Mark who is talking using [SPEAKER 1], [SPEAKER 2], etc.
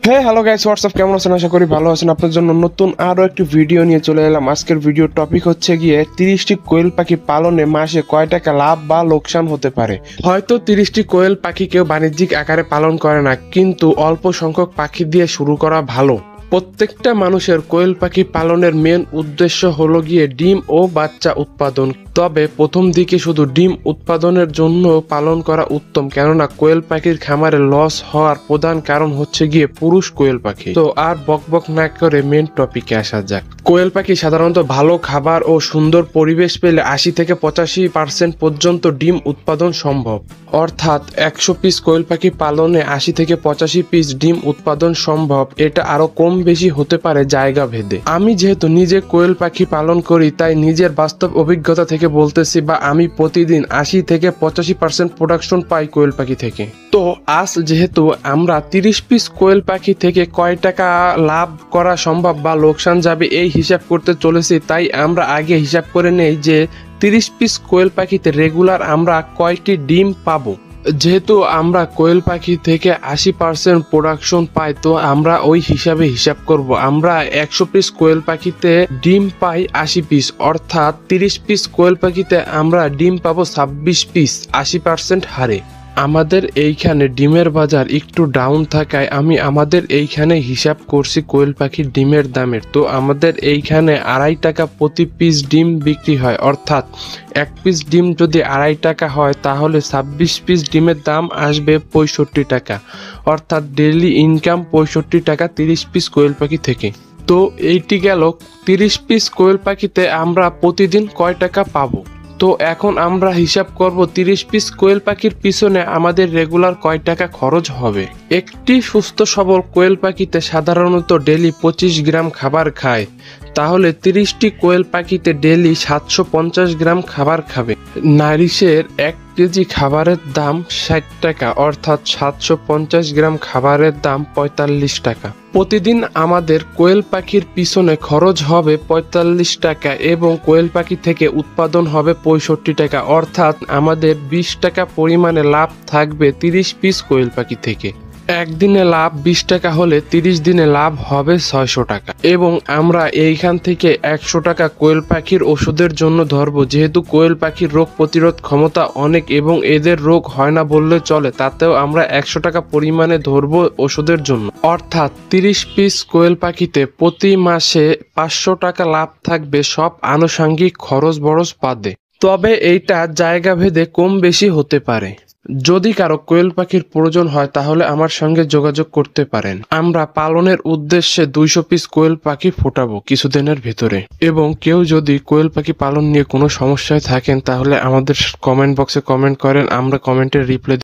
[SPEAKER 1] Hello guys, WhatsApp, কেমন আছেন? আশা করি ভালো আছেন। আপনার জন্য নতুন আরো একটি ভিডিও নিয়ে চলে এলাম। আজকের ভিডিও টপিক হচ্ছে গিয়ে 30টি কোয়েল পাখি পালনে মাসে কয় টাকা লাভ বা লোকসান হতে পারে। হয়তো 30টি কোয়েল পাখি কেউ বাণিজ্যিক আকারে পালন করে না, কিন্তু অল্প সংখ্যক পাখি দিয়ে শুরু করা ভালো। প্রত্যেকটা মানুষের কোয়েল পাখি পালনের মেন উদ্দেশ্য হলো গিয়ে ডিম ও বাচ্চা উৎপাদন। তবে প্রথম দিকে শুধু ডিম উৎপাদনের জন্য পালন করা উত্তম, কেননা কোয়েল পাখির খামারে লস হওয়ার প্রধান কারণ হচ্ছে গিয়ে পুরুষ কোয়েল পাখি। তো আর বকবক না করে মেন টপিকে আসা যাক। কোয়েল পাখি সাধারণত ভালো খাবার ও সুন্দর পরিবেশ পেলে 80 থেকে 85% পর্যন্ত ডিম উৎপাদন সম্ভব। অর্থাৎ 100 পিস কোয়েল পাখি পালনে 80 থেকে 85 পিস ডিম উৎপাদন সম্ভব। এটা আরো কম বেশি হতে পারে জায়গা ভেদে। আমি যেহেতু নিজে কোয়েল পাখি পালন করি, তাই নিজের বাস্তব অভিজ্ঞতা থেকে বলতেছি, বা আমি প্রতিদিন 80 থেকে 85% প্রোডাকশন পাই কোয়েল পাখি থেকে। তো আজ যেহেতু আমরা 30 পিস কোয়েল পাখি থেকে কয় টাকা লাভ করা সম্ভব বা লোকসান যাবে এই হিসাব করতে চলেছি, তাই আমরা আগে হিসাব করে নেই যে 30 পিস কোয়েল পাখিতে রেগুলার আমরা কয়টি ডিম পাবো। যেহেতু আমরা কোয়েল পাখি থেকে 80% প্রোডাকশন পাই, তো আমরা ওই হিসাবে হিসাব করব। আমরা 100 পিস কোয়েল পাখিতে ডিম পাই 80 পিস, অর্থাৎ 30 পিস কোয়েল পাখিতে আমরা ডিম পাবো 26 পিস 80% হারে। আমাদের এইখানে ডিমের বাজার একটু ডাউন থাকায় আমি আমাদের এইখানে হিসাব করছি কোয়েল পাখির ডিমের দামের। তো আমাদের এইখানে 2.5 টাকা প্রতি পিস ডিম বিক্রি হয়, অর্থাৎ 1 পিস ডিম যদি 2.5 টাকা হয়, তাহলে 26 পিস ডিমের দাম আসবে 65 টাকা। অর্থাৎ ডেইলি ইনকাম 65 টাকা 30 পিস কোয়েল পাখি থেকে। তো এইটি গেল 30 পিস কোয়েল পাখিতে আমরা প্রতিদিন কয় টাকা পাবো। তো এখন আমরা হিসাব করব 30 পিস কোয়েল পাখির পিছনে আমাদের রেগুলার কয় টাকা খরচ হবে। একটি সুস্থ সবল কোয়েল পাখিতে সাধারণত ডেলি 25 গ্রাম খাবার খায়, তাহলে 30টি কোয়েল পাখিতে ডেলি 750 গ্রাম খাবার খাবে। নারিশের 1 কেজি খাবারের দাম 60 টাকা, অর্থাৎ 750 গ্রাম খাবারের দাম 45 টাকা। প্রতিদিন আমাদের কোয়েল পাখির পিছনে খরচ হবে 45 টাকা এবং কোয়েল পাখি থেকে উৎপাদন হবে 65 টাকা, অর্থাৎ আমাদের 20 টাকা পরিমাণে লাভ থাকবে 30 পিস কোয়েল পাখি থেকে। একদিনে লাভ 20 টাকা হলে 30 দিনে লাভ হবে 600 টাকা। এবং আমরা এইখান থেকে 100 টাকা কোয়েল পাখির ওষুধের জন্য ধরবো, যেহেতু কোয়েল পাখির রোগ প্রতিরোধ ক্ষমতা অনেক এবং এদের রোগ হয় না বললে চলে, তাতেও আমরা 100 টাকা পরিমাণে ধরবো ওষুধের জন্য। অর্থাৎ 30 পিস কোয়েল পাখিতে প্রতি মাসে 500 টাকা লাভ থাকবে সব আনুষঙ্গিক খরচ বরচ বাদে। তবে এইটা জায়গা ভেদে কম বেশি হতে পারে। যদি কারো কোয়েল পাখির প্রয়োজন হয় তাহলে আমার সঙ্গে যোগাযোগ করতে পারেন। আমরা পালনের উদ্দেশ্যে 200 পিস কোয়েল পাখি ফোটাবো কিছুদিনের ভিতরে। এবং কেউ যদি কোয়েল পাখি পালন নিয়ে কোনো সমস্যায় থাকেন, তাহলে আমাদের কমেন্ট বক্সে কমেন্ট করেন, আমরা কমেন্টের রিপ্লাই